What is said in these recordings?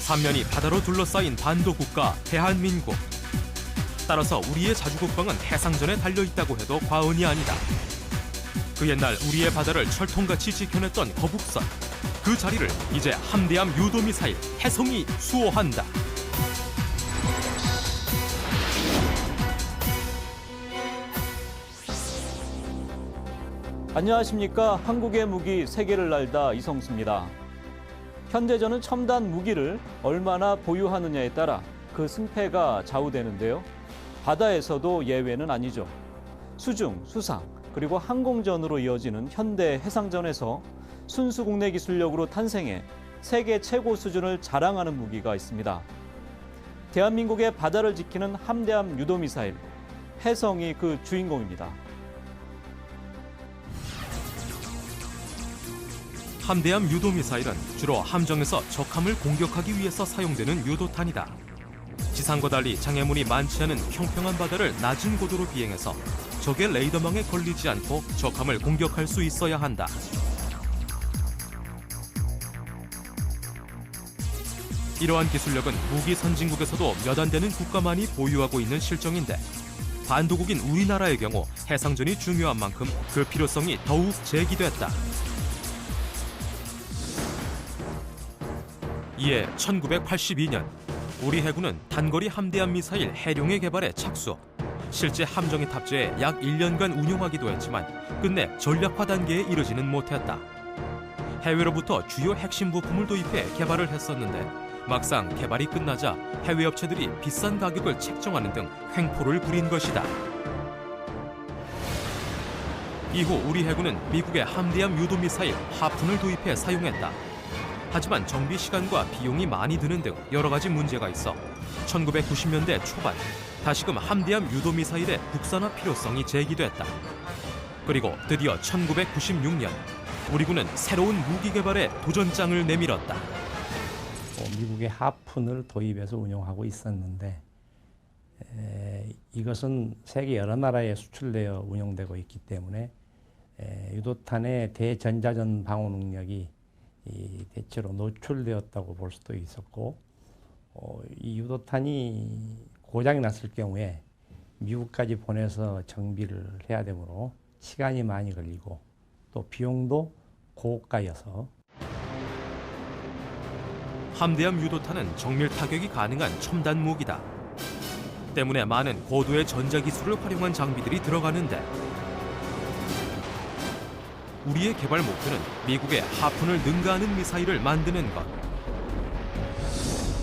삼면이 바다로 둘러싸인 반도국가 대한민국. 따라서 우리의 자주국방은 해상전에 달려있다고 해도 과언이 아니다. 그 옛날 우리의 바다를 철통같이 지켜냈던 거북선. 그 자리를 이제 함대함 유도미사일 해성이 수호한다. 안녕하십니까. 한국의 무기 세계를 날다 이성수입니다. 현대전은 첨단 무기를 얼마나 보유하느냐에 따라 그 승패가 좌우되는데요. 바다에서도 예외는 아니죠. 수중, 수상, 그리고 항공전으로 이어지는 현대 해상전에서 순수 국내 기술력으로 탄생해 세계 최고 수준을 자랑하는 무기가 있습니다. 대한민국의 바다를 지키는 함대함 유도미사일, 해성이 그 주인공입니다. 함대함 유도미사일은 주로 함정에서 적함을 공격하기 위해서 사용되는 유도탄이다. 지상과 달리 장애물이 많지 않은 평평한 바다를 낮은 고도로 비행해서 적의 레이더망에 걸리지 않고 적함을 공격할 수 있어야 한다. 이러한 기술력은 무기 선진국에서도 몇 안 되는 국가만이 보유하고 있는 실정인데 반도국인 우리나라의 경우 해상전이 중요한 만큼 그 필요성이 더욱 제기됐다. 이에 1982년 우리 해군은 단거리 함대함 미사일 해룡의 개발에 착수. 실제 함정에 탑재해 약 1년간 운용하기도 했지만 끝내 전략화 단계에 이르지는 못했다. 해외로부터 주요 핵심 부품을 도입해 개발을 했었는데 막상 개발이 끝나자 해외 업체들이 비싼 가격을 책정하는 등 횡포를 부린 것이다. 이후 우리 해군은 미국의 함대함 유도미사일 하푼을 도입해 사용했다. 하지만 정비 시간과 비용이 많이 드는 등 여러 가지 문제가 있어 1990년대 초반 다시금 함대함 유도미사일의 국산화 필요성이 제기됐다. 그리고 드디어 1996년 우리 군은 새로운 무기 개발에 도전장을 내밀었다. 미국의 하푼을 도입해서 운용하고 있었는데 이것은 세계 여러 나라에 수출되어 운용되고 있기 때문에 유도탄의 대전자전 방어 능력이 대체로 노출되었다고 볼 수도 있었고 이 유도탄이 고장이 났을 경우에 미국까지 보내서 정비를 해야 되므로 시간이 많이 걸리고 또 비용도 고가여서 함대함 유도탄은 정밀 타격이 가능한 첨단 무기다. 때문에 많은 고도의 전자기술을 활용한 장비들이 들어가는데 우리의 개발 목표는 미국의 하푼을 능가하는 미사일을 만드는 것.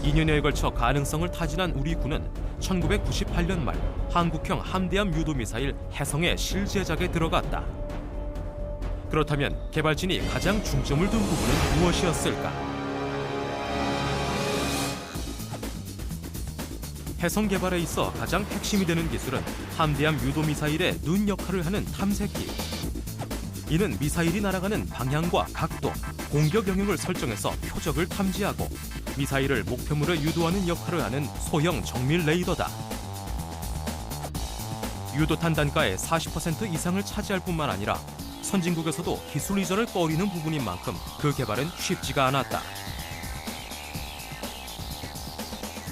2년여에 걸쳐 가능성을 타진한 우리 군은 1998년 말 한국형 함대함 유도미사일 해성의 실제작에 들어갔다. 그렇다면 개발진이 가장 중점을 둔 부분은 무엇이었을까? 해성 개발에 있어 가장 핵심이 되는 기술은 함대함 유도미사일의 눈 역할을 하는 탐색기. 이는 미사일이 날아가는 방향과 각도, 공격 영역을 설정해서 표적을 탐지하고 미사일을 목표물에 유도하는 역할을 하는 소형 정밀 레이더다. 유도탄 단가의 40% 이상을 차지할 뿐만 아니라 선진국에서도 기술 이전을 꺼리는 부분인 만큼 그 개발은 쉽지가 않았다.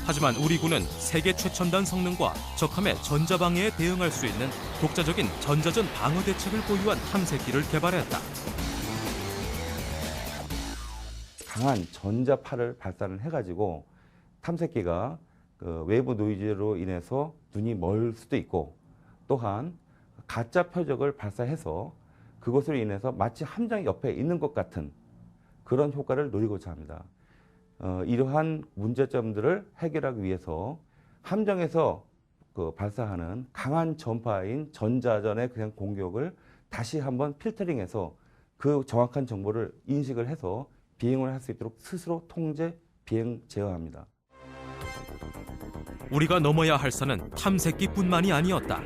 하지만 우리 군은 세계 최첨단 성능과 적함의 전자방해에 대응할 수 있는 독자적인 전자전 방어 대책을 보유한 탐색기를 개발했다. 강한 전자파를 발산을 해가지고 탐색기가 그 외부 노이즈로 인해서 눈이 멀 수도 있고 또한 가짜 표적을 발사해서 그것으로 인해서 마치 함정 옆에 있는 것 같은 그런 효과를 노리고자 합니다. 이러한 문제점들을 해결하기 위해서 함정에서 발사하는 강한 전파인 전자전의 그냥 공격을 다시 한번 필터링해서 그 정확한 정보를 인식을 해서 비행을 할 수 있도록 스스로 통제, 비행 제어합니다. 우리가 넘어야 할 산은 탐색기뿐만이 아니었다.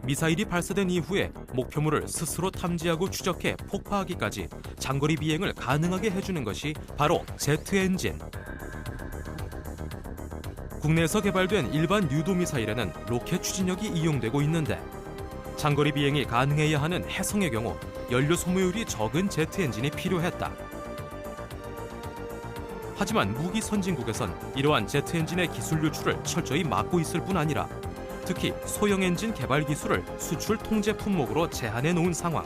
미사일이 발사된 이후에 목표물을 스스로 탐지하고 추적해 폭파하기까지 장거리 비행을 가능하게 해주는 것이 바로 제트 엔진. 국내에서 개발된 일반 유도 미사일에는 로켓 추진력이 이용되고 있는데 장거리 비행이 가능해야 하는 해성의 경우 연료 소모율이 적은 제트 엔진이 필요했다. 하지만 무기 선진국에선 이러한 제트 엔진의 기술 유출을 철저히 막고 있을 뿐 아니라 특히 소형 엔진 개발 기술을 수출 통제 품목으로 제한해 놓은 상황.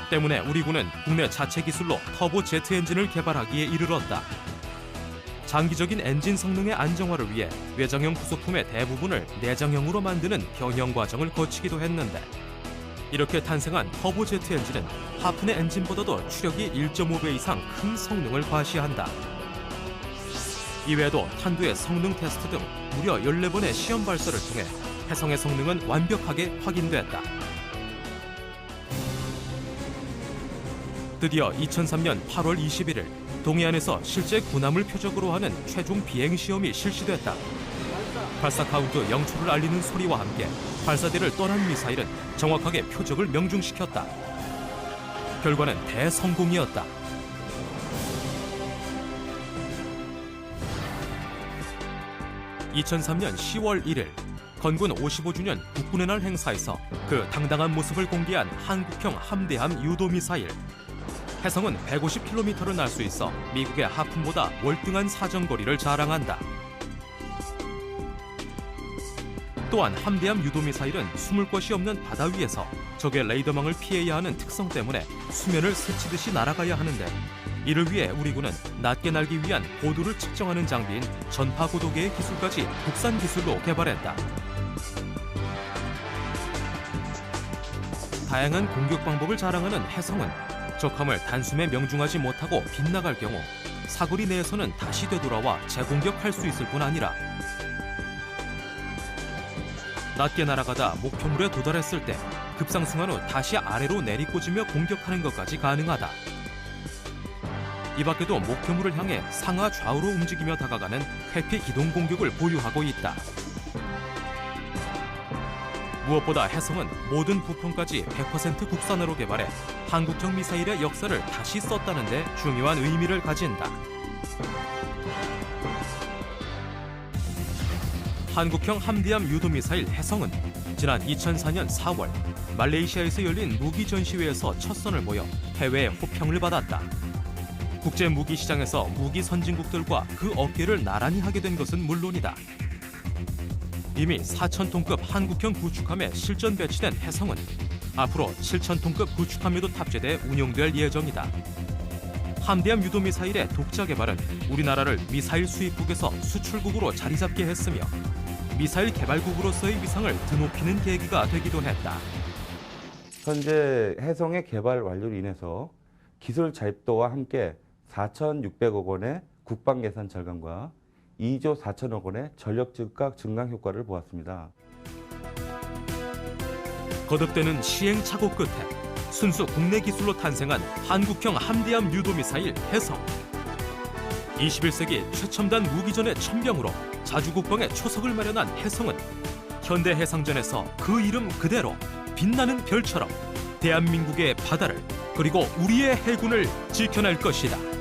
때문에 우리 군은 국내 자체 기술로 터보 제트 엔진을 개발하기에 이르렀다. 장기적인 엔진 성능의 안정화를 위해 외장형 부속품의 대부분을 내장형으로 만드는 변형 과정을 거치기도 했는데 이렇게 탄생한 터보 제트 엔진은 하푼의 엔진보다도 추력이 1.5배 이상 큰 성능을 과시한다. 이외에도 탄두의 성능 테스트 등 무려 14번의 시험 발사를 통해 해성의 성능은 완벽하게 확인됐다. 드디어 2003년 8월 21일 동해안에서 실제 군함을 표적으로 하는 최종 비행 시험이 실시됐다. 발사 카운트 0초를 알리는 소리와 함께 발사대를 떠난 미사일은 정확하게 표적을 명중시켰다. 결과는 대성공이었다. (2003년 10월 1일) 건군 55주년 국군의 날 행사에서 그 당당한 모습을 공개한 한국형 함대함 유도 미사일. 해성은 150km를 날 수 있어 미국의 하푼보다 월등한 사정거리를 자랑한다. 또한 함대함 유도 미사일은 숨을 곳이 없는 바다 위에서 적의 레이더망을 피해야 하는 특성 때문에 수면을 스치듯이 날아가야 하는데 이를 위해 우리 군은 낮게 날기 위한 고도를 측정하는 장비인 전파 고도계의 기술까지 국산 기술로 개발했다. 다양한 공격 방법을 자랑하는 해성은 적함을 단숨에 명중하지 못하고 빗나갈 경우 사거리 내에서는 다시 되돌아와 재공격할 수 있을 뿐 아니라 낮게 날아가다 목표물에 도달했을 때 급상승한 후 다시 아래로 내리꽂으며 공격하는 것까지 가능하다. 이 밖에도 목표물을 향해 상하 좌우로 움직이며 다가가는 회피 기동 공격을 보유하고 있다. 무엇보다 해성은 모든 부품까지 100% 국산으로 개발해 한국형 미사일의 역사를 다시 썼다는 데 중요한 의미를 가진다. 한국형 함대함 유도 미사일 해성은 지난 2004년 4월 말레이시아에서 열린 무기 전시회에서 첫 선을 보여 해외의 호평을 받았다. 국제 무기 시장에서 무기 선진국들과 그 어깨를 나란히 하게 된 것은 물론이다. 이미 4,000톤급 한국형 구축함에 실전 배치된 해성은 앞으로 7,000톤급 구축함에도 탑재돼 운용될 예정이다. 함대함 유도 미사일의 독자 개발은 우리나라를 미사일 수입국에서 수출국으로 자리 잡게 했으며 미사일 개발국으로서의 위상을 드높이는 계기가 되기도 했다. 현재 해성의 개발 완료로 인해서 기술 자립도와 함께 4,600억 원의 국방 예산 절감과 2조 4천억 원의 전력 즉각 증강 효과를 보았습니다. 거듭되는 시행착오 끝에 순수 국내 기술로 탄생한 한국형 함대함 유도 미사일 해성. 21세기 최첨단 무기전의 천병으로 자주국방의 초석을 마련한 해성은 현대 해상전에서 그 이름 그대로 빛나는 별처럼 대한민국의 바다를 그리고 우리의 해군을 지켜낼 것이다.